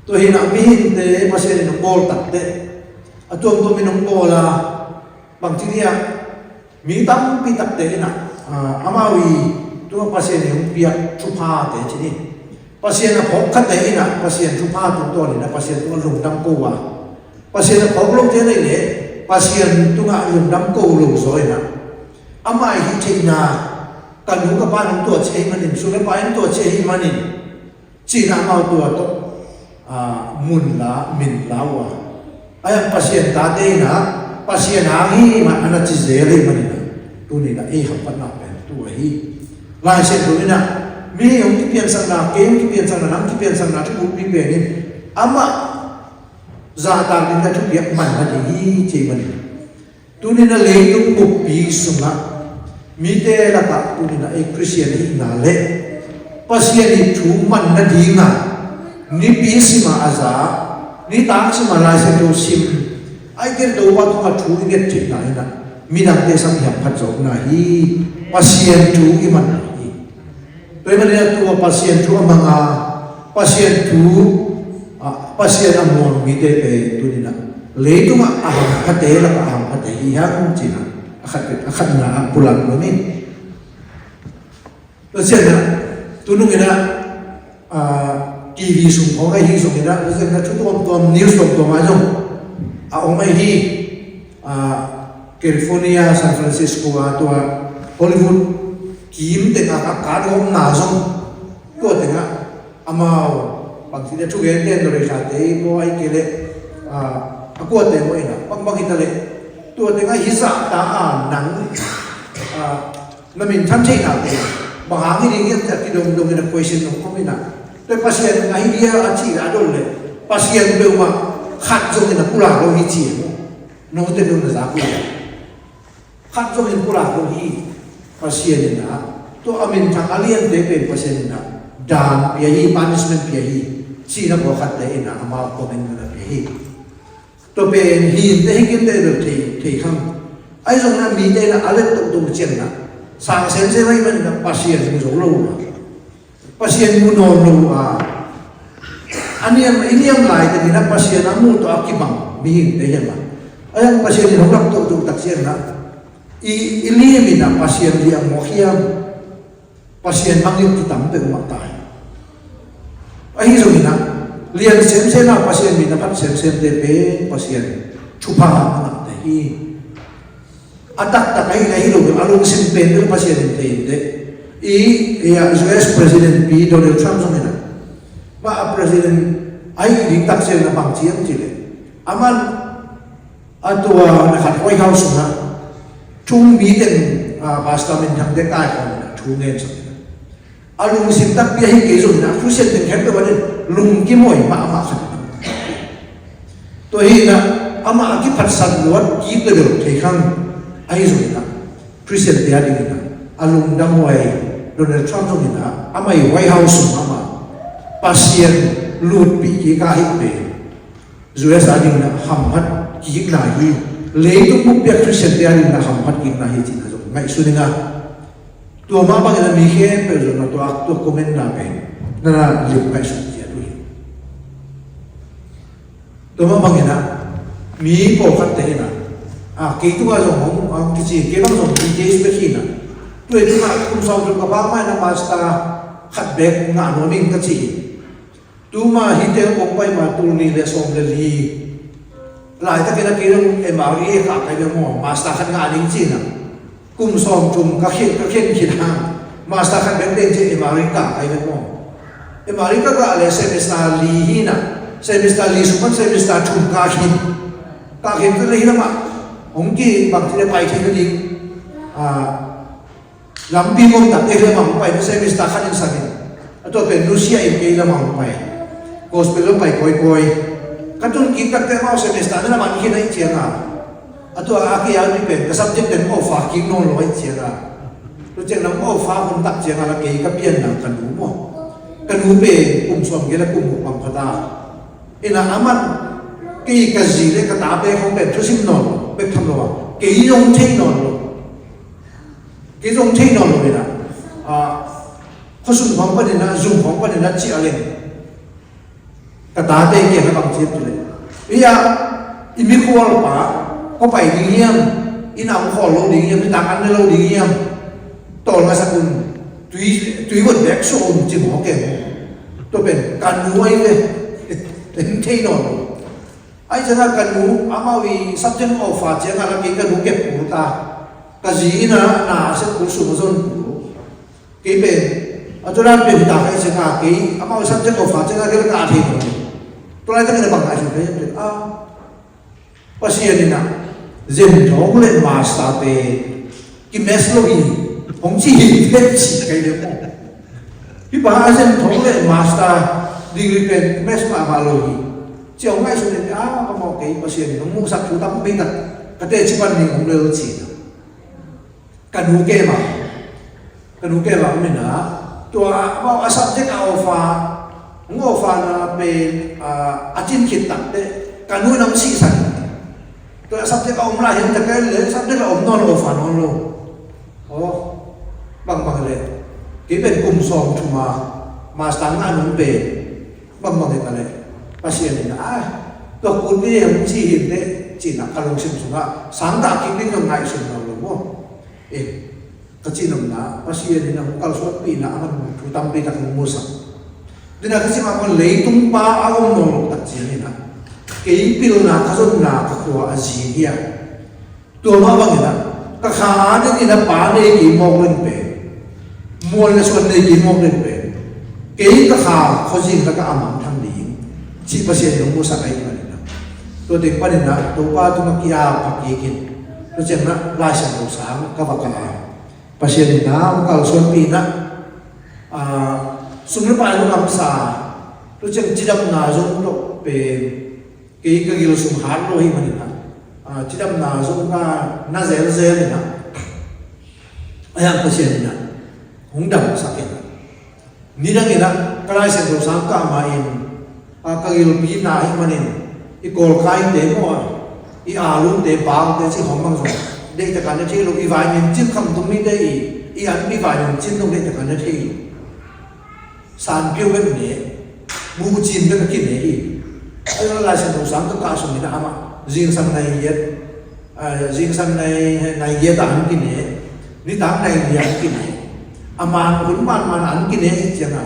ตัวหินะมีหินเตะภาษาในโบลตัดเตะตัวมีน้องโบลาบางทีเนี่ยมีตั้มปีตัดเตะนะอามาวีตัวภาษาในเปียชุพาเตะที่นี่ภาษาในพกขัดเตะนะภาษาชุพาตัวนี่นะภาษาตัวลุงดำกูวะภาษาในพกลงเท่าไหร่เนี่ยภาษาตัวลุงดำกูลุงสวยนะอามาหิเชนะกันหูกับบ้านตัวเชยมันนี่สุรบายตัวเชยมันนี่จีน่าเอาตัวตัวมุนละมินลาวะไอ้ภาษาตาเดนะภาษาหาฮีมันอันนั้นจีเซลีมันนี่นะตัวนี้นะเอ้หับปันนับเป็นตัวฮีลายเส้นตัวนี้นะมีองค์ที่เปลี่ยนสังนาเกมที่เปลี่ยนสังนาน้ำที่เปลี่ยนสังนาที่บุญมีเปลี่ยนนี่อามาซาตาดินที่เปลี่ยนมันมันฮีเจมันตัวนี้นะเลยต้องบุกปีสุนัขมีเตละกับตัวนี้นะไอ้คริสเตียนที่นาเล่ภาษาที่ถูกมันนั่นดีนะนี่ปีสิมาอาซานี่ตากสิมาลายเส้นตัวซิมไอ้เกิดตัววัตถุมาถูกเกิดจิตไหนนะมีนักเตะสังหารพัดจบนะฮีภาษาถูกอีมันฮีตัวมันเนี่ยตัวภาษาถูกมังอาภาษาถูกภาษาอันมองมีเตะตัวนี้นะเลยตัวมาอาหารพัดเตะแล้วก็อาหารพัดเตะฮีฮังจีนะอาขัดนะปุลังมันนี่ตัวเช่นนะตัวนู้นนะทีวีส่งของไอ้ที่ส่งนี่นะตัวเช่นนะชุดตัวนิวส์ตัวมาจงเอาไอ้ที่แคลิฟอร์เนียซานฟรานซิสโกตัวฮอลลีวูดทีมเต็งอากาศของนาซงก็เต็งอามาบางทีเนี่ยชุดเล่นโดยชาติก็ไอ้เกล็ดก็เต็งไว้นะบางทีนั่นแหละตัวเต็งไอ้ฮิซ่าตาหนังนั่นเป็นชั้นเช่นอะไรบางทีนี่เนี่ยที่โดนใน question ของเขาไม่หนักแต่ภาษาไอ้เดียอาชีพอะไรเลยภาษาเบลมาขัดจงในกุหลาบเราหิจิโน้ตเต็มในสากุลขัดจงในกุหลาบเราหิภาษาเนี่ยนะตัวอเมริกันอะไรอย่างเดียวเป็นภาษาเนี่ยนะดานเปียฮี punishment เปียฮีชีนับว่าขัดได้นะอามาคอมเมนต์นะเปียฮีตัวเป็นฮีนแต่ให้กินได้แบบที่ข้างไอ้ตรงนั้นมีได้นะอะไรตัวเช่นนะสางเส้นเส้นไม่มันภาษาเนี่ยมันสูงโลนะภาษามุนโนโลอันนี้หลายแต่นี่นะภาษาหมูตัวอักขิบังมีหินได้ยังไงไอ้ภาษาที่เรารับตัวตักเสียนะอีเลี้ยมินะภาษาที่ยังโมขียมภาษาบางอย่างที่ต่ำเป็นมาตายไอ้ที่สุดนะเรียนเส้นนะภาษามีนะพัดเส้นเดเป็นภาษาชุบานะแต่ที่อัตตะไอ้ที่เราอารมณ์สิบเป็นด้วยภาษาเดUS President P Donald Trump ส่งนะว่า President ไอ้ดิตักเซนบางเชียงจีเลยอามันตัวนะครับไวท์เฮาส์นะทุ่งมีเต็มบาสตามินทางเด็กได้ของทุ่งเงินส่งนะอารมณ์สิบตักเบี้ยให้เกี่ยวนะผู้เชี่ยวชาญแค่ตัวนี้ลุงกี่โมยมาอามาขัดตัวนี้นะอามาที่พัดสันล้วนกี่ตัวเดียวที่ข้างไอ้ส่งนะผู้เชี่ยวชาญเดียวนะอารมณ์ดำไว้โดนัลด์ทรัมป์ส่งนะอามาอยู่ไวท์เฮาส์อามาภาษาลูดปีกี่ก้าอีกเป็นจุดสำคัญนะห้ามพัดกี่หน้าอยู่เลยทุกมุกเปียกทุกเส้นเดียร์นะห้ามพัดกี่หน้าอยู่ที่นั่นไม่สุดนะตัวมาบางอย่างมีแค่เป็นส่วนตัวคอมเมนต์นะเป็นนั่นแหละเรื่องไม่สุดที่ดูตัวมาบางอย่างนะมีโปรคัตเตอร์นะกี่ตัวส่งของที่จีนกี่บางส่งที่เจสเปคีนะตัวที่มาคุณส่งถึงกับบ้านไม่นะมาสตาขัดเบกงานโนมิงก็จีตัวมาฮิตเตอร์ออกไปมาตัวนี้เลยส่งเลยลีหลายตะกี้นักเรียนเอ็มอาร์เอขับไปเรื่องมาสตาขัดงานจริงๆนะกุมส่งจุ่มก็เข็นคิดห่างมาสตาขัดเบกเด่นที่เอ็มอาร์เอขับไปเรื่องเอ็มอาร์เอก็อะไรเซมิสตาลีฮีนะเซมิสตาลีสุพรรณเซมิสตาชุมกาหินก็เลยนะมาองค์ที่บางทีไปที่ก็ดีลำปีมงตัดเอเรื่องมันไปไม่ใช่มิสตาขัดอินสันนี่ตัวเป็นรัสเซียอีกเรื่องมันไปโกสเปลไปค่อยๆกันจนกินตั้งแต่มาเซมิสตาเนี่ยมันคิดได้เชียงอ่ะตัวอาคียานี่เป็นก็ subject เป็นโอ้ฟ้ากินโน่นร้อยเชียงอ่ะตัวเจ้าน้ำโอ้ฟ้าคนตักเชียงอะไรกี่ก็เปลี่ยนหนังกันรู้มั้งกันรู้เป็นกลุ่มส่วนกี่ละกลุ่มบังคับตาอินะอามันกี่กระจีเลยกระตาเป้ของเป็นทุสิมนอนเป็นทำอะไรกี่ยงเช่นนอนกี่ยงเช่นนอนเลยนะข้อสุ่มของประเด็นนะสุ่มของประเด็นนะจีอะไร กระตาเตะเกี่ยงกับบางเชฟเลยอีอะอิมิควอลป่าก็ไปดีเยี่ยมอินเอาขอโลดีเยี่ยมที่ต่างกันในโลดีเยี่ยมต่อมาสักคนตุยวันแบกโซนจิ๋มหัวแก่ตัวเป็นการมวยเลยเป็นที่นอนไอ้เจ้ากันมูอามาวีซับเจนออฟฟ้าเจ้ากันกินกันมูเก็บหูตากะจีน่ะน่าเส้นกูสูงส่วนกี่เป็นอาจารย์เป็นตาไอ้เจ้ากี่อามาวีซับเจนออฟฟ้าเจ้ากันกินกันอาทิตย์ตัวอะไรตั้งแต่บางไอ้สุดเลยภาษาเนี่ยนะเจนท้องเล่นมาสตาร์เตกิเมสโลอีของจีเพ็ดจีใครเดียวพี่ป้าเจนท้องเล่นมาสตาร์ดีกรีเป็นเมสมาโลอีเจ้าไม่สุดเลยก็มองกี่ภาษาเนี่ยน้องมุสักชุดตั้งไม่ตัดกระเตจิบันนี่ของเรือจีกันหูเกมาไม่นะตัวว่าอาศัยเจ้าอัลฟาของอัลฟานะเป็นอาจินคิดตัดเด็กันหูน้ำซีสันตัวอาศัยเจ้าอมลายเห็นแต่แค่เลยอาศัยเจ้าอมนอนอัลฟานอนโลโอ้บางเลยที่เป็นกลุ่มสองทุ่มาสร้างงานนุ่มเป็นบางเลยกันเลยภาษาเนี่ยนะตัวคุณนี่ยังจีเห็นเด็จีน่ะการลงสิ่งสุดสังดากินนี่ก็ง่ายสุดเราเลยว่าก็จีนนะภาษาเนี่ยนะการสวดปีนะมันถูกทำไปจากมุสลิมดินะก็จีมันเลยตุ้งป้าอารมณ์โน้ตตัดจีนี่นะเกี่ยปิลนะข้าศึกนะก็คืออาจีเฮียตัวมาบางอย่างนะก็ขาเนี่ยนี่นะป้าเนี่ยกี่โมงเล่นไปมัวเนี่ยส่วนเนี่ยกี่โมงเล่นไปเกี่ยก็ขาเขาจริงแล้วก็อามันทำดีชีภาษาของมุสลิมนะตัวเด็กปัญญาตัวป้าตัวนักกีฬาพักกินตัวเจ้านะลายสังสารก็ว่ากันภาษาเนี่ยนะมันส่วนปีนะสุนัขไปรู้คำสาตัวเจ้าจิตดำนาจงตัวเป็นเกี่ยก็กิลสุนหาโลหิมันนะจิตดำนาจงก็น่าเซลนะไอ้ยังภาษาเนี่ยนะหงดำสักอย่างนี่ดังนี้นะก็ลายสังสารก็มาอินkagil pina manin ikol kai te mo I alun te bang te si hong bang so de ta kan te lo I vai min chin kham tum mi dei I an mi vai min chin tum de ta kan te san piu wen ne bu chin de kin ne ai lo la sin dong sang ka so ni na ama jing sang nai ye ta an kin ne ni ta nai ye an kin ne aman hun man an kin ne changa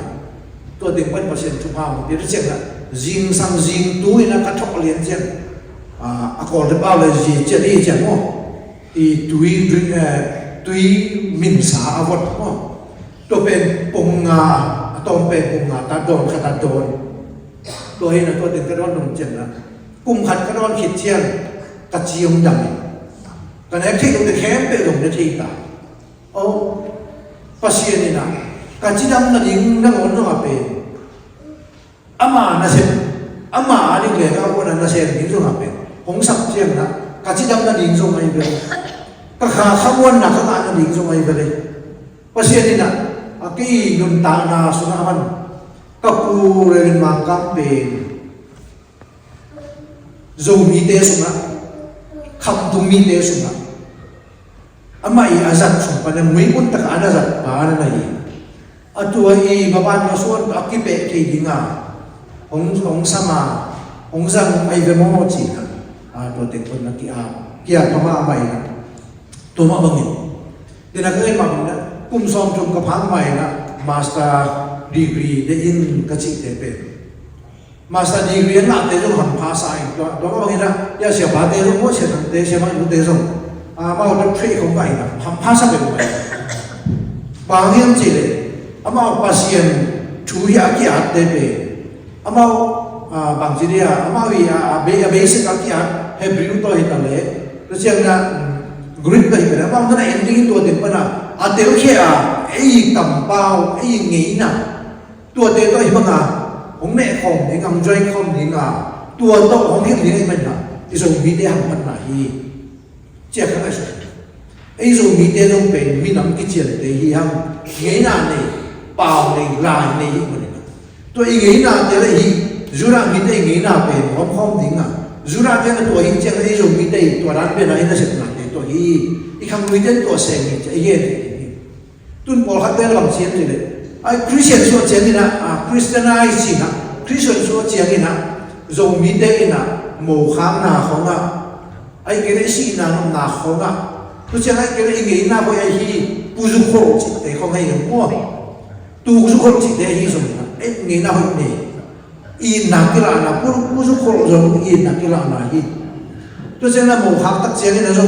to de pan percent chu pa mo de changa jing sang jing tu ina ka thok lian chen a ko le ba le ji che ri chen mo I tui min sa avot mo to pen ponga tom pen ponga ta don ka ta don to ina to de ka don dong chen na kum khat ka don khit chen ka chiong dam ka ne thik de khem pe dong de thik ta o pasien ni na ka chi dam na ding na ngon no pe ama na se ama ani le ka ko na se ni so ha pe hong sak chiang na ka chi dam na ding so mai be ka kha khamon na ka na ding so mai be le pasien ni na aki nun ta na su na man ka pu re ma ka pe zo mi te su na kham tu mi te su na ama I azat su pa na mui kun ta ka na zat pa na nai atua I baban na suan aki pe ke dinga Hong sama hong sang ai về mong chỉ là đồ tiền quân là kia thoma mày là thoma bằng gì thì là cái bằng đó cung som trong cái phán mày là master degree để in cái chị để về master degree là để cho hàng phá sai đó bằng gì đó ya sẽ phá để cho mỗi sẽ để sẽ mang để xong bao nhiêu thuê không vậy là hàng phá sai được vậy bằng hiếm gì đấy mà pasien chú ý kia để về amau bang jiria amawi basic akia hebrew to hitale to changna group kai na bang na ending to de pana ateu khia ei kam pao ei ngei na to te to himanga hong ne khom ni ngam join khom ni nga to to hong hi ni man na iso mi de ham man na hi che kha ai so ei so mi de dong pe mi nam ki chen de hi ham ngei na ne pao ne la ne hiตัวอีกงี้น่ะเดี๋ยวอีจุรามีได้งี้น่ะเป็นพร้อมๆดิ้งอ่ะจุราเป็นตัวอีเจ้าไอ้จุมีได้ตัวนั้นเป็นอะไรนั่นเสร็จแล้วตัวอีคำมีได้ตัวเสียงอีไอ้เย่ตุนบอกให้เป็นลำเสียงเลยไอ้คริสเตียนส่วนเจนี่นะคริสเตียนไอซีนะค Christian 说讲的呢，容易的呢，无行拿行啊，哎，给你洗拿弄拿行啊，都讲哎，给你给拿回来去，不是苦，得行还有过，都是苦，只得一种啊，哎，给拿回来，一拿给了拿，不是苦，容易拿给了拿去，都讲那无行得讲的那种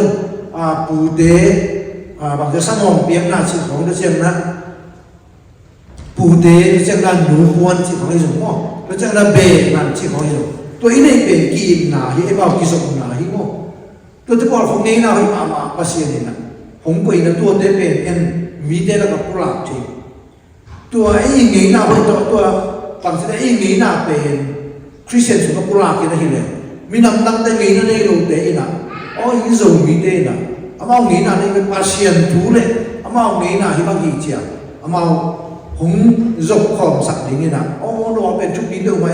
啊，不得啊，或者上网别拿起行都讲那。不得这样奴官这方一种么？这样的别人这方一种，对那边给拿去，包给什么拿去么？对这个红年拿去嘛不是的呢，红贵的多这边米的那个不拉去，对一年拿去对，反正一年拿边 Christian 什么不拉去那些人，米能当的年那路的呢，哦，一种米的呢，阿妈年拿那个把钱图嘞，阿妈年拿去把几家，阿妈。红肉ของสัตว์อย่างนี้นะโอ้เราเป็นชุดนี้ด้วยไหม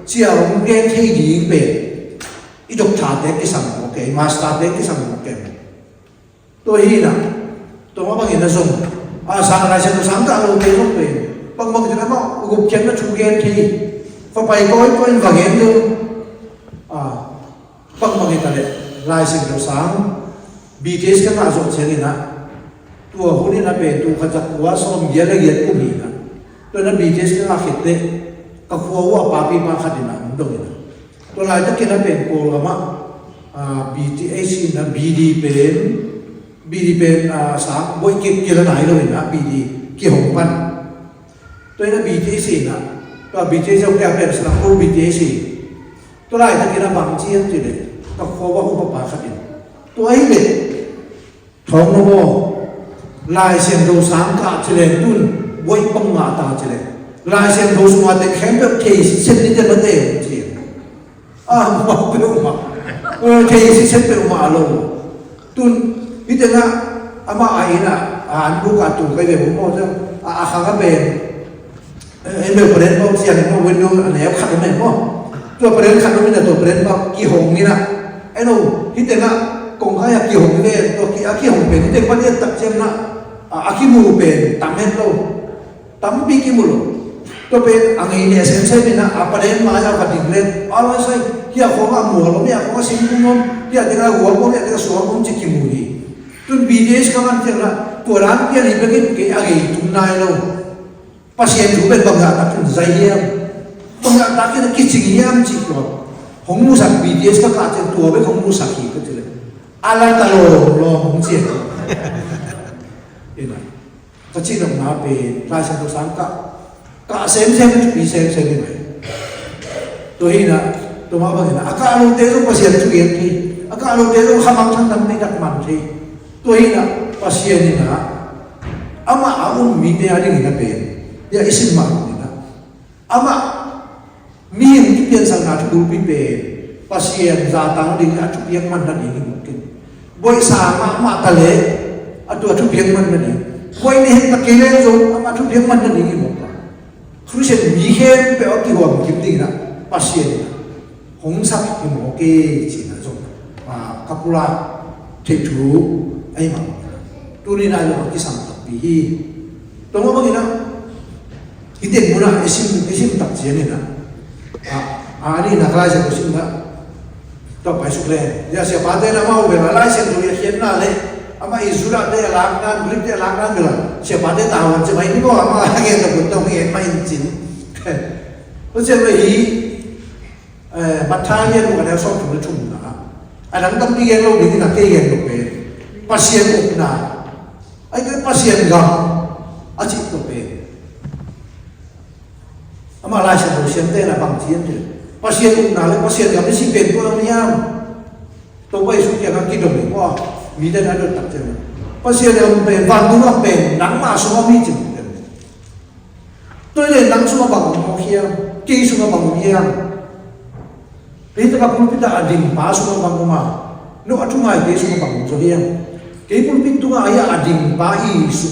เจ้าเรียนที่ดีเป็นอีดอกชาเด็กที่สั่งโอเคมาสตาร์เด็กที่สั่งโอเคตัวนี้นะตัวว่าบางอย่างนะส่งสั่งอะไรสั่งสั่งก็เราเรียนต้องเป็นบางทีนะว่าอุปกรณ์นั้นชุดเรียนที่พอไปก็บางอย่างนึงบางอย่างอะไรลายสิ่งเราสั่ง BTS ก็น่าสนใจนะตัวคนนี้นะเป็นตัวขจัดว่าสมเยอะเลยเยอะก็มีนะตัวนั้น BTS ก็น่าคิดเตะก็ขวว่าปาปีมาขัดดินะมันตรงนี้นะตัวลายตะกี้นะเป็นโปรแกรมBTS นะ BD เป็นสามบอยเกี่ยวไหนเลยนะ BD เกี่ยวกับมันตัวนั้น BTS นะตัว BTS เขาแก้เป็นสนามโปร BTS ตัวลายตะกี้นะบางเชียงจีเลยก็ขวว่าอุปปาขัดดินตัวไอ้เด็กท้องโง่ลายเส้นโดสามกาเฉลยตุนไว้ปังมาตาเฉลยลายเส้นโดสมาเด็กแข็งแบบเทสิเส้นนี้จะมาเตะเทียนมาเป็นอุมาเทสิเส้นเป็นอุมาลงตุนพิจารณาอามาไอ้น่ะอ่านบุกอาตุนไปแบบผมบอกว่าข้างก็เป็นไอ้เมื่อประเด็นบอกเสียงบอกวินโดว์อันไหนขัดไม่บอกตัวประเด็นขัดไม่ได้ตัวประเด็นบอกกี่หงนี่นะไอ้โน่พิจารณากงข้าอยากกี่หงนี่ตัวกี่หงเป็นที่เด็กวันนี้ตัดเจมนะอาคิมูเป็นตามเห็นเราตามปีคิมูโลตัวเป็นอังเงียเซนเซเป็นนะประเด็นมาจากปฏิเสธอะไรใช่ที่เขาว่าหมัวเราเนี่ยเขาว่าสิ่งที่นู้นที่อาจจะหัวเขาเนี่ยจะสวมผมจะคิมูดีจนบีเดสก็มันเจอนะตัวร้านที่นี่เป็นกี่อะไรทุ่มนายเราภาษาถูเป็นบางอย่างเป็นใจเยี่ยมบางอย่างตาที่คิดสิ่งเยี่ยมจริงตัวของมุสักบีเดสก็กลายเป็นตัวเป็นของมุสักอีกก็จะเลยอะไรตลอดรอของเจียนี่นะถ้าที่เรามาเป็นรายเส้นตัวสังกัดเส้นปีเส้นนี่ไหมตัวนี้นะตัวมาบางอย่างอากาศลมเตะต้องภาษาทุกอย่างที่อากาศลมเตะต้องขมังทั้งนั้นไม่ดักมันที่ตัวนี้นะภาษานี่นะอามาอาวุธมีเดียนี่นะเป็นอย่าอิสิมานี่นะอามามีอย่างที่เป็นสังกัดทุกปีเป็นภาษาจาตังดิ่งทุกอย่างมันนั่นเองมกินบ่อยสามมาทะเลตัวทุกอย่างมันนั่นเองบ่อยนี่เห็นตะเกียงส่งมาทุกอย่างมันนั่นเองหมดครูเชนมีแค่ไปเอาที่หัวกิมดิ่งนะภาษานี่หงสักที่หมอเกจินะส่งกัปปุระเทจูไอ้มาตัวนี้นายกที่สั่งตัดปีตรงว่าบางทีนะที่เด็กมุนะเอชิมตัดเสียนี่นะอันนี้นักไล่เส้นตัวชิมนะต่อไปสุดเลยอย่าเสียปาเต้นะมาเวลาไล่เส้นตัวเขียนหน้าเลยอามาอิสุระได้ล้างน้ำบริบได้ล้างน้ำกันละเสียปาเต้ตาวันจะไม่นี่ก็อามาเงี้ยแต่ผมต้องเงี้ยไม่จริงเพราะฉะนั้นอีบัตรท้ายเนี่ยมันแล้วสองถุงละชุ่มนะอันนั้นต้องเรียนเราดีที่นักเรียนเราเป็นภาษาอุปนาไอ้ก็ภาษาก็อาชีพเราเป็นอามาไล่เส้นตัวเสียงเต้นะบางทีเนี่ยภาษาอุปนาเลยภาษาก็ไม่ใช่เป็นตัวเราเนี่ยตัวไปสุดอย่างนั้นคิดดูว่ามีได้นั้นเราตัดเจอภาษาเราเป็นวันนู้นเป็นหนังมาสมมีจริงตัวเนี่ยหนังสมบังของเฮียกีสมบังของเฮียนี่ถ้ากับผู้พิจารณาดิ่งป้าสมบังของมาโน้ตทุ่งไงกีสมบังของเฮียกีผู้พิจารณาอย่าดิ่งป้าอีสุ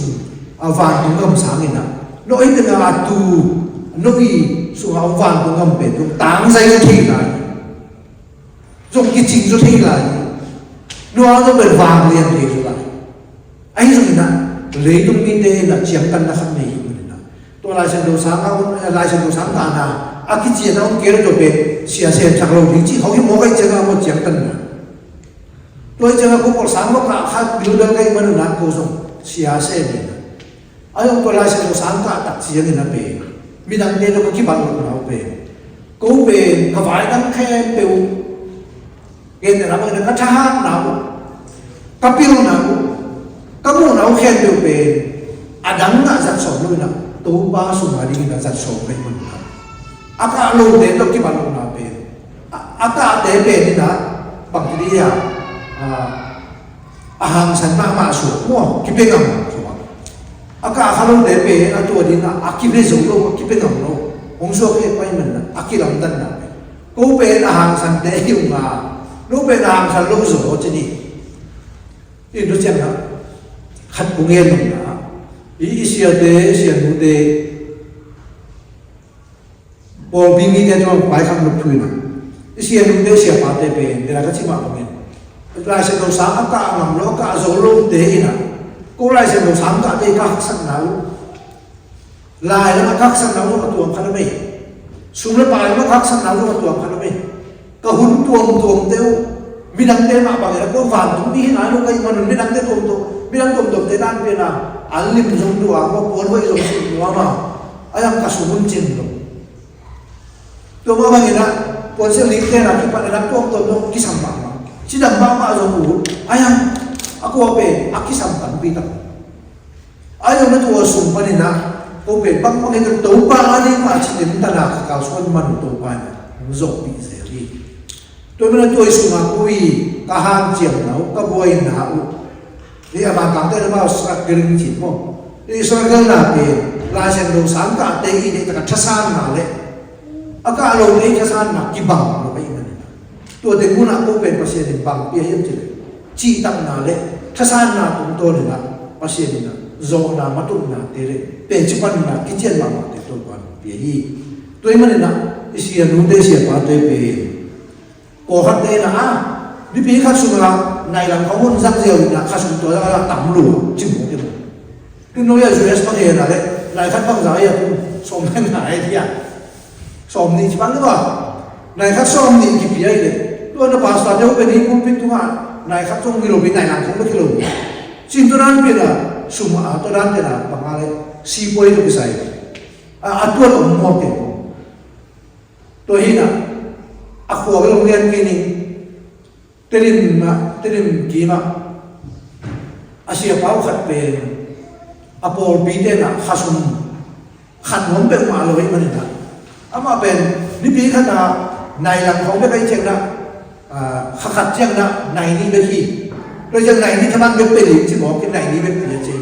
วันตรงกำสังเงินโน้ตที่เราดูโน้ตอีสุวันตรงกำเป็นตรงต่างใจก็ที่ไหนตรงกิจจริงก็ที่ไหนโน้ตต้องเป็นวางเรียนที่ไหนไอ้ตรงนี้นะเลยตรงนี้เดนะเฉียงกันนะครับนี่ตัวลายเส้นตัวสังกัดลายเส้นตัวสังกัดนะ อากิจีน้องเกลือตัวเป็นเสียเสียจากเราจริงๆเขาที่มองไอ้เจ้าว่าเจียงตันนะตัวเจ้าพวกคนสามก็ขาดดูดังไงมันหนักกูส่งเสียเสียเนี่ยไอ้องค์ตัวลายเสียตัวสามก็ตัดเสียนี่นะเป็นมีดังเดียวก็คิดบางคนเอาเป็นกูเป็นกบายตั้งแค่เปลวเกณฑ์แต่ละมันก็ช้าหนาวกับปิ้วหนาวกับมูหนาวแค่เปลวเป็นอดังน่ะจัดสอนด้วยนะตัวบ้าสุมาดีน่ะจัดสอนไปมันนะอากาศลมเด่นต้องคิดบางคนเอาเป็นอากาศเด่นเป็นนี่นะบางทีอ่ะอาหารสันมาสูงมั่วคิดเป็นกันสูงอากาศเขาลมเด่นเป็นอ่ะตัวนี้นะอาคิดเป็นสูงลงคิดเป็นกันลงองค์โซ่เอ้ไปมันนะอาคิดลำดันนะกูเป็นอาหารสันเดียวมารู้เป็นอาหารสันลงสูงจะนี่นี่รู้จักนะขัดกุงเงินนะอีเสียเดเสียนูเดพอบิมีเดจงไปคำลุกทุยนะอีเสียนูเดเสียปาเตเป็นเดี๋ยวก็ชิมากุงเงินลายเส้นตรงสามอากาศงำโลกาโซโลเดนะกูลายเส้นตรงสามกาเดกักสักหนาวลายแล้วกักสักหนาวก็ตัวขันไม่สุนทรภาพแล้วกักสักหนาวก็ตัวขันไม่ก็หุ่นตัวเดียวมีดังเดมาบางอย่างก็ฝันตรงนี้นะลูกไอ้มันมีดังเดตัวมีดังตัวเดด้านเป็นอ่ะอันลิมจงตัวก็ปวดไว้จงตัวมาไอ้ยังกระสุนจริงตัวมาบางอย่างนะปวดเสียลิ้นเท่านั้นที่ปัจจุบันตัวที่สัมผัสที่ดังบ้ามาจงหูไอ้ยังaku apa aki sampan pita ayo na tuwa sumpa ni na ope bang mga ito taupa ani ma chitin tana kakasuan man taupa na zok pi zeri to na tuwa sunga kui kahang chiang na kabuay na u di ama kante na ba sa gering chin mo di sa gel na pe la sen do sang ka te i ta chasan na le aka lo ni chasan na kibang lo kai man to de guna ope pasien bang pi yem chile chi tang na le khasan na tum to le na pasien na zo na matum na tere pe chipan na kitchen ma te to ban pi hi to i man na isia nu de sia pa te pe ko hat de na a bi pi kha su na nai lang ko hun sak zeu na kha su to la tam lu chi mo ke tu no ya us pa de na le lai khat bang za ya tu som hen na ai dia som ni chi bang ba nai khat som ni ki pi ai le to na pa sa de pe ni kum pi tu ha nai khắc trong kilo bên này làm không có kilo, xin tôi đang biết là sum tôi đang biết là bằng ai si boy tôi sai, tôi là một cái tôi hiểu là aku cái lòng đen kia này, terim kima, Asia pau khát về, Apol bide na khasum, khát muốn bên mà rồi mà nè, ama bên đi biết khát là này làm không biết cái chuyện đó. Khát chăng na này đi bên gì, rồi chăng này đi tham ăn bên bên chỉ bỏ cái này đi bên bên gì,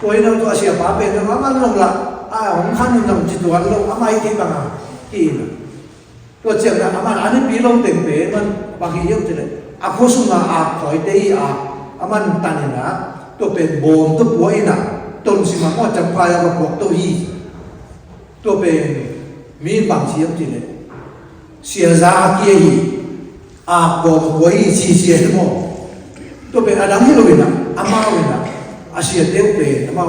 tôi nói tôi sẽ phá bên nó ăn lông là ông khăn mình làm chỉ đồ ăn lông, ai đi bằng à, gì nữa, tôi chăng là anh ấy bị lông tiền bể mình bằng cái gì vậy, aku semua khỏi đây anh tanya na, tôi bên bồn tôi bùi na, tôi xin mà có chẳng phải là một tôi gì, tôi bên miếng bằng gì vậy này. Sia za kia hi ko koi chi chi mo to pe adam hi lo na ama we na asia de pe ama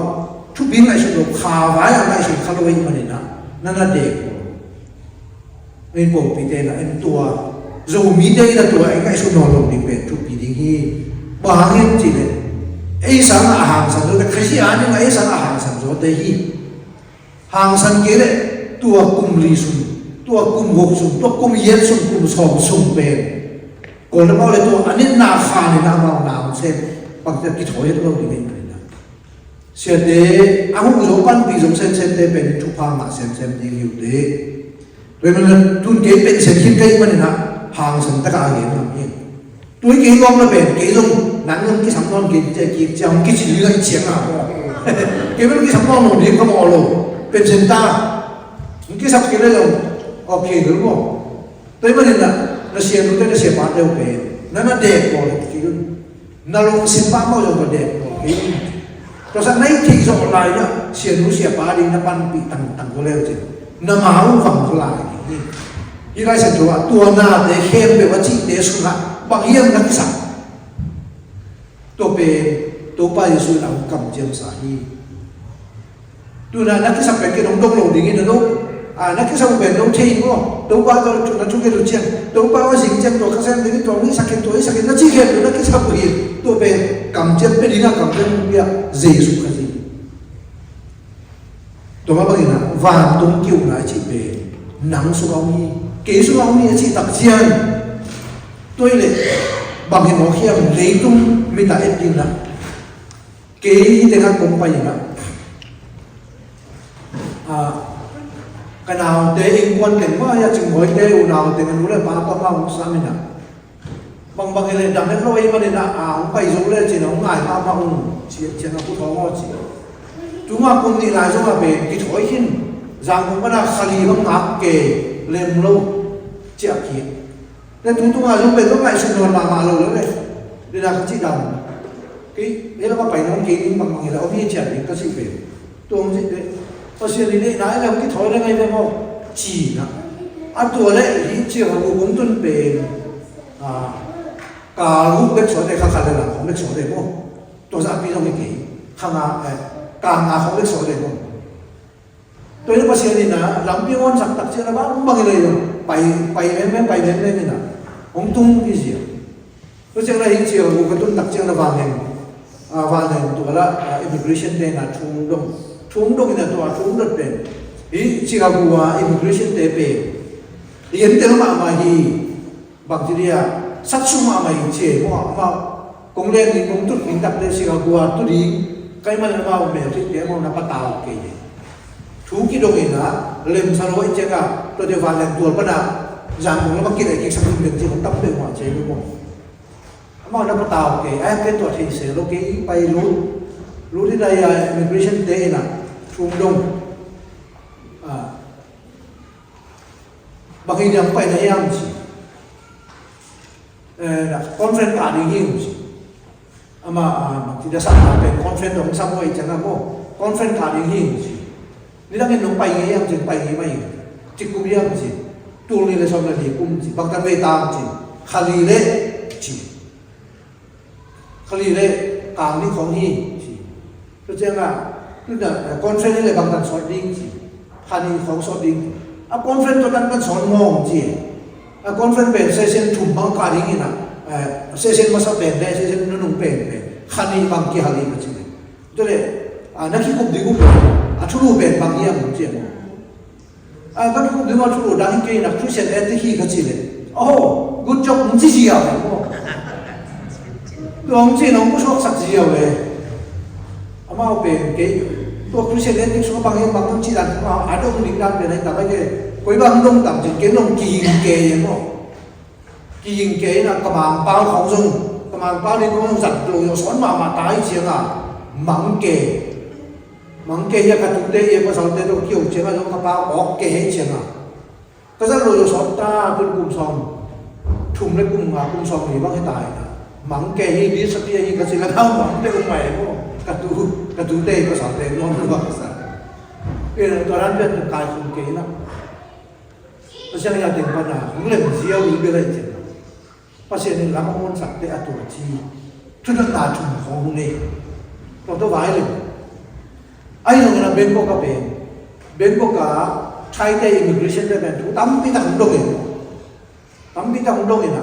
thu bin lai so kha wa ya mai so kha lo wi mane na na de en po pi de na en tua zo mi de na tua ai kai so no lo ni pe thu pi ding hi ba hang chi le ai sang a hang san do ka si a ni ai sang a hang san zo de hi hang san ke le tua kum li sunตัวกุมหกสุ่มตัวกุมเย็นสุ่มกุมสองสุ่มเป็นก่อนแล้วก็เลยตัวอันนี้นาคาในนาเมาหนาวเช่นบางทีกิจหอยเราดีเป็นนะเสียเดอาหุบสมบันปีสมเส้นเดเป็นทุกพังมาเส้นดีอยู่เดโดยมันตุนเกยเป็นเศรษฐีเกยมันนะหางสันตะการเห็นแบบนี้ตัวเกยกองแล้วเป็นเกยตรงนั้นเรื่องที่สำคัญเกยจะเกยจะเอากิจเหลืออีกเฉียงอ่ะเกยไม่รู้ที่สำคัญหนุ่มเด็กก็มองลงเป็นเซนต้ากิจสักกิจเลยโอเคหรือเปล่าตัวมันนี่นะเราเสียรู้ได้เราเสียปาเดียวเป็นนั่นน่ะเด็กพอเลยคือนั่นลงสิบปาเมาอย่างตัวเด็กพอคือตัวสันในที่สองลายเนี่ยเสียรู้เสียปาดีนับปันปีตั้งก็แล้วจริงน้ำมาหูฟังก็ลายนี่ยี่ไรเสียตัวหน้าเด็กเข้มแบบว่าจีเด็กสุดละบางอย่างนักสักตัวเป็นตัวไปสุดเรากำเจียมสาฮีตัวนั้นนักสักเป็นแค่น้องต้องลงอย่างนี้นะลูก นักศึกษาเป็นต้องเทงก็ต้องป้าตัวนักชุกเกตุเชียงต้องป้าว่าสิ่งเชียงตัวข้าศึกนี่ตัวนี้สักตัวนี้สักนักชี้เห็นนักศึกษาเป็นตัวเป็นกำเชียงเป็นดีนะกำเชียงเบียเจสุขสิตัวมาบอกนะวางตรงเกี่ยวนะจีเป็นหนังสุรามีเกสุรามีจีตักเชียนตัวนี้บางทีมองเขียนเลยตุ้มไม่ตาเอ็ดดินนะเกย์ที่เขาคงไปอย่างนั้นกันเอาเตะอีกคนเก่งว่าอยากจะมวยเตะอุ่นเอาเตะกันรู้เลยมาต้องมาหุ่นซ้ำนี่นะบางเลยดังนั้นเราเองมันเนี่ยนะไปสูงเลยจีนง่ายมาหุ่นเชียงผู้ท้องว่าจีจุ่มคนที่หลายช่วงเป็นกิจวัตรหินจางคนก็น่าขลีบังคับเกย์เล่มโลเจ้าเขียนแต่ทุกๆงานช่วงเป็นต้องไปสุนทรมาเลยเดี๋ยวเราจีดำcái đấy là phải nói cái bằng người là ông ấy trẻ thì có sự về tôi không biết đấy tôi xin đi đấy nói là cái thói là ngay không chỉ là anh tuổi đấy thì chỉ là một công tuân về cả lúc biết số này khác là không biết số này không tôi sẽ biết trong cái khang càng không biết số này không tôi nó có xin đi là làm việc quan trọng đặc biệt là bằng cái này bay đến này nè ông tung cái gì tôi chẳng là hiện chiều một cái tuân đặc biệt là vàng này và này tụi là immigration day là trung đông là tụi trung đất bên ý chỉ là của immigration day về hiện tại mà hi bằng gì à sát sung mà chế mà công lên thì công tụt mình đặt lên chỉ là của tụi đi cái mà nó vào mèo thì để mà nó bắt tàu cái gì thú cái đông này lên sao nói chứ cả tôi để vào lên tuột bắt đầu giảm cũng nó bắt cái này cái sản phẩm gì cũng tấp bên ngoài chế đúng không mà nó bắt tàu cáiตัวที่เสียโลกไปรู้ที่ใด immigration day น่ะชุมนุมบางทียังไปในย่ำสิconference การยิ่งสิมาที่จะสร้างเป็น conference ของสมัยจังนะโม conference การยิ่งสินี่ถ้าเกิดน้องไปย่ำสิไปไม่จิกุมย่ำสิตัวนี้เลยสมัยนี้กุมสิบางท่านไปตามสิขาลีเล่สิkhali le kang ni khong hi chi to chenga tu da conference le bang tan sot ding chi khani khong sot ding a conference to tan kan son ngong chi a conference ben session thum bang ka ding ina session ma sa ben le session nu nung ben be khani bang ki hali ma chi to le na ki kup digu a thulu ben bang ya mu chi a ka kup digu thulu dang ke na christian ethic hi ka chi le oh good job mu chi chi ya ông chỉ nói có số sạch gì vậy, mà ông bên cái tôi cứ xem đến số bằng em bằng thông chỉ là ở đâu cũng định đăng về đây tập cái gì, cuối bằng đông tập cái nông kỳ hình kề vậy không, kỳ hình kề là các bạn bao khẩu dung, các bạn bao đi cũng giặt rồi xóa mà tái chiếng mắng kề như cái thực tế em có sao đến đâu kiểu chiếng là các bao có kề hết chiếng cái rất rồi xóa ta bên cùng sòng, thùng lấy cùng sòng thì bằng cái tài mắng kề hi biết sắp đi hi cái gì là không mắng kề không mày không cả tu đây có sao đây non nó bằng sao cái này tôi đang biết được cái không kề nó tôi sẽ là tình bạn nào cũng làm gì ở bên đây chứ bác sĩ này làm món sạch để ăn tuổi chi chút nó là chủng không này tôi vài lần ai rồi là bên có cả Thai Day immigration đây bên tắm bị thằng đông này nè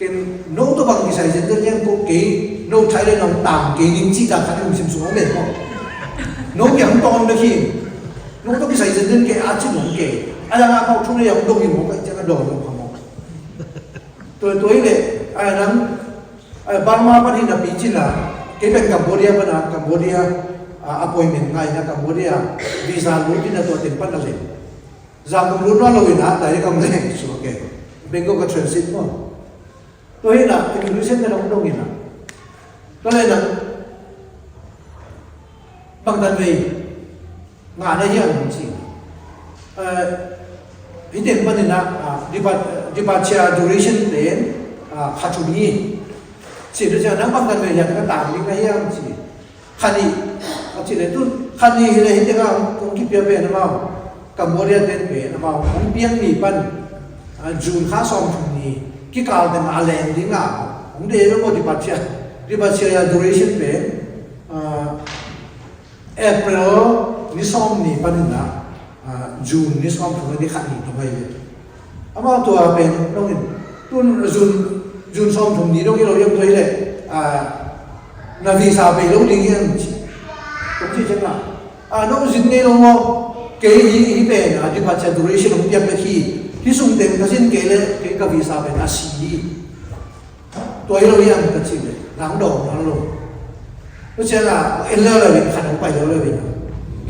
cái nấu tôi bằng cái sài dân tự nhiên có cái nấu Thai Day nấu tạm cái những chi cả khả năng xem xuống bên không nấu cái không to được khi nấu tôi cái sài dân tự cái ăn chứ nấu cái ai đang ăn chung này không đông thì một cái chắc là đồ được không tôi này ai nắm Burma bắt đi là bị chi là cái bên Cambodia bên Cambodia appointment ngay na Cambodia visa luôn đi là tôi tìm bắt là gì rằng cũng luôn nó lôi nát tại cái công này số cái bên có transit mà tôi thấy là cái người xem là không đâu gì nào cho nên là bằng tần vì ngã đây hiện cũng chỉ ý tưởng vấn đề là departure duration đến khá chú ý chỉ được cho nó bằng tần vì hiện cái tạm những cái hiện chỉ khá đi chỉ để tôi khăn gì là hiện tại cũng kịp về nó mau Cambodia đến về nó mau cũng biết gì phân June khá xong thì cái cao thì mà lên thì ngã cũng để nó có departure duration về April ni xong thì phân là June ni som thong ni khat ni to mai le ama to a pen no in tun June som thong ni do ki lo yam thoi le na visa pe lo ding yang to chi chang la no jin ne lo mo ke hi pe na di pa cha duration of piam ki hi sung tem ka sin ke le ke ka visa pe na si to lo yang ka chi le nang do nang lo to cha la en lo le khat ho pai lo le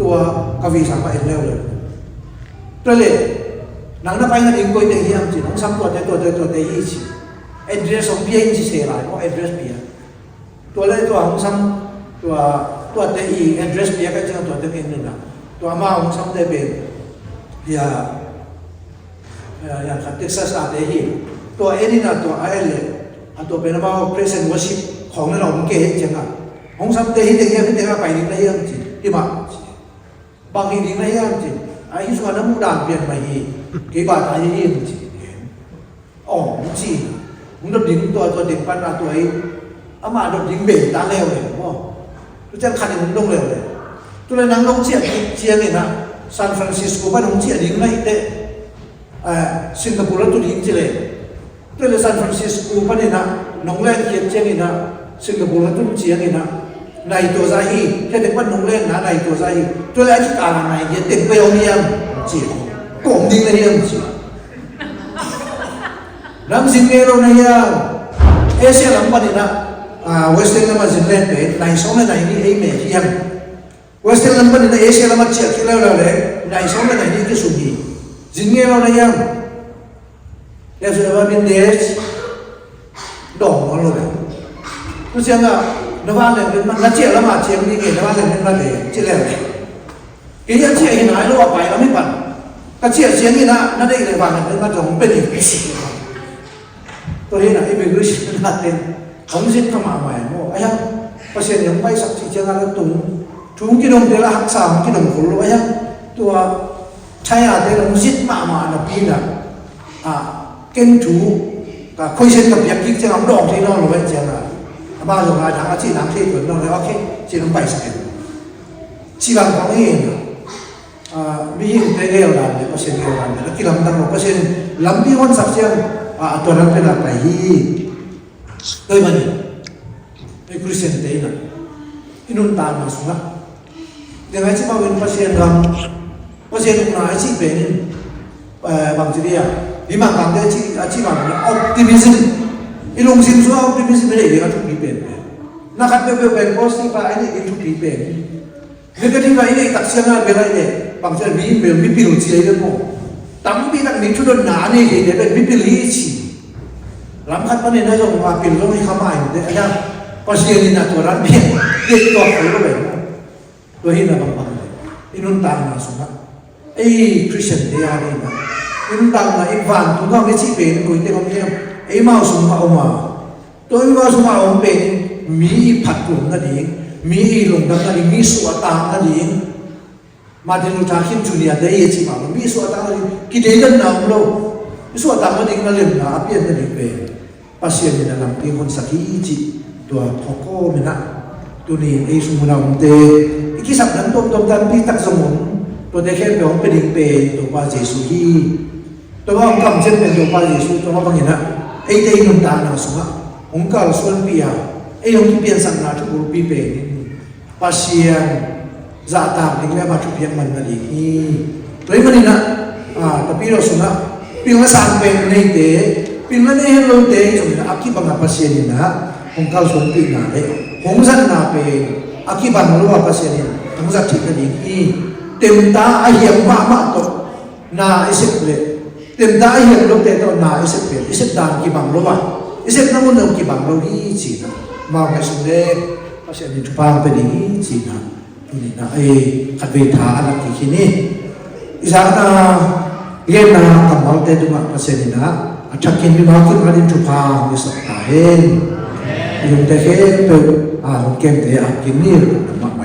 ตัวกวีสามารถเล่าเลยตัวเล่หนังนับไปนั่นเองก็ได้ยังจีน้องซ้ำตัวได้ยี่สิ address ของพี่ยังจีเสียหลายเพราะ address พี่ตัวเล่ตัวของซ้ำตัวได้อี address พี่ก็จะตัวได้เองนึงนะตัวมาของซ้ำได้เป็นอย่างขัดเท็กซัสได้ยี่ตัวเอ็นี่นะตัวไอเล่ตัวเป็นมา present worship ของเราของเก๋จังอ่ะของซ้ำได้ยี่เด็กยังไม่ได้ไปนี่ได้ยังจีที่มาบางทีดิ้งได้ยังจีไอ้ที่ส่วนนั้นมุดานเปลี่ยนไปอีกกี่บาทไอ้ยี่มันจีอ๋อมันจีมึงโดนดิ้งตัวเด็กปั้นมาตัวไอ้อามาโดนดิ้งเบรตาเร็วเลยว่าตัวเจ้าขันมึงลงเร็วเลยตัวเลยนั่งลงเชียนี่นะซานฟรานซิสโกบ้านลงเชียดิ้งไม่เตะสิงคโปร์ตัวดิ้งจีเลยตัวเลยซานฟรานซิสโกบ้านนี่นะน้องเล่นเชียนี่นะสิงคโปร์ตัวเชียนี่นะในตัวใจแค่เด็กบ้านน้องเล่นนะในตัวใจตัวแรกที่การอะไรเด็กไปเอาเมียจีกลมดิ้งเลยยังจีน้ำสิงเกโรนี่ยังเอเชียลำบากนี่นะเวสเทิร์นลำบากสิงเล่นไปในสองในนี่เอเมย์ยังเวสเทิร์นลำบากนี่นะเอเชียลำบากเชียร์ที่แล้วเลยในสองในนี่ก็สุนีสิงเกโรนี่ยังเอเชียลำบากเป็นเดชดองมันเลยเพราะฉะนั้นนว่าเลยมันนัดเชียร์แล้วมาเชียร์นี่เองนว่าเลยมันมาเลยเชียร์เลยกี่ยังเชียร์ที่ไหนรู้ว่าไปแล้วไม่ปั่นก็เชียร์นี่นะนั่นได้เลยว่ามันมาจงเป็นอีกสิ่งตัวนี้นะไอ้เป็นรู้สึกน่าเต้นของสิ่งทำมาใหม่โม่ไอ้ยังเปอร์เซ็นต์ยังไม่สักทีเจ้าอะไรตุ่มทุ่งกินนมเดี๋ยวละหักสามกินนมคนรู้ไอ้ยังตัวใช้อะไรเราสิ่งมาหน้าปีน่ะเก่งถูกับคุยเช่นกับอยากกินจะทำดอกที่น้องเราไว้เจ้าน่ะบ้านเราทางอาชีพน้ำที่เปิดน้องเลยโอเคจะต้องไปสักทีชีวิตของเองมียิ่งได้เอวดานเลยเปอร์เซ็นต์เอวดานเลยแล้วกี่ลำตั้งเปอร์เซ็นต์ลำที่คนสักเชียงตัวนั้นเป็นอะไรโดยมันไอ้คริสเตียนเต้น่ะอินุนตามมาสุดละยังไงที่มาเป็นเปอร์เซ็นต์ลำเปอร์เซ็นต์ของนายที่เป็นบางทีเนี่ยที่มาบางทีที่มาเนี่ยออปติมิซึมอีลงสินส่วนออปติมิซึมไม่ได้เรียกว่าทุกทีเป็นนักเป็นโพสต์ที่ว่าไอ้นี่ทุกทีเป็นเรื่องที่ว่าไอ้นี่ตัดเสียงอะไรเป็นอะไรเนี่ยบางทีมีพิรุธอะไรกันมั้งตั้งปีตั้งมีชุดหนาเนี่ยเดี๋ยวเป็นมีพิรุธลำคัดมันเนี่ยน่าจะมาพิรุธให้เขาไม่ได้ไอ้ยังพอเสียนี่นะตัวรันเนี่ยเด็กตัวเขาก็แบบตัวที่น่าบังคับเลยอินุนตามมาสุนัขไอ้คริสเตียนเดียนี่นะอินุนตามมาอีกวันทุกคนไม่ใช่เป็นคนที่เขาเนี่ยไอ้มาสุนัขออกมาตัวไอ้มาสุนัขออกเป็นมีผัดกลุ่มนั่นเองมีหลงดังนั่นเองมีสวดตามนั่นเองมาถึงทางขึ้นจุนีได้ยังจีมามีสวดตามนั่นเองกิเลสนั่นเราสวดตามนั่นเองนั่นเองนะเปลี่ยนนั่นเองเป็นภาษาเนี่ยนะเราเป็นคนสักที่จีตัวทอกโก้เนี่ยนะตัวนี้ไอ้สมุนเราเตะอีกที่สำคัญตัวตันพี่ตักสมุนตัวเด็กแค่เป็นของเป็นเองเป็นตัวพระเยซูฮีตัวว่าคำเช่นเป็นตัวพระเยซูตัวว่าบางอย่างนะไอ้เด็กนุ่นตาหนาสุของค์การส่วนปีอะไอ้องค์ที่เปลี่ยนสังนาทุกคนปีเป็นภาษาจะตามนี่แหละมาทุกเพียงมันนั่นเองตัวนี้มันนี่นะแต่พี่เราสุนัขปีละสามเป็นในเตะปีละเนี่ยเราเตะจนอาคีบังคับภาษานี่นะองค์การส่วนปีน่ะเลยองค์สันนาเป็นอาคีบังรู้ว่าภาษานี่องค์สัตย์นั่นเองเต็มตาไอ้เหี้ยมากตัวนาไอ้สิบเลยเต็มตาไอ้เหี้ยลูกเตะตัวนาไอ้สิบเป็นไอ้สิบด่างกีบังรู้ว่าไอ้สิบนั่งบนกีบังรู้ที่จีนมาแค่สุดเลยภาษานี่ทุกปางเป็นอย่างนี้จีนนี่นะไอ้ขัดเวทาอะไรที่นี่อีสานนะเย็นนะกับเราเตะตัวภาษานี่นะอาจจะกินไม่มากินมาดินทุกปางมีสักตาเห็นยังแต่แค่เป็นคนเก่งแต่กินนี่มากไหม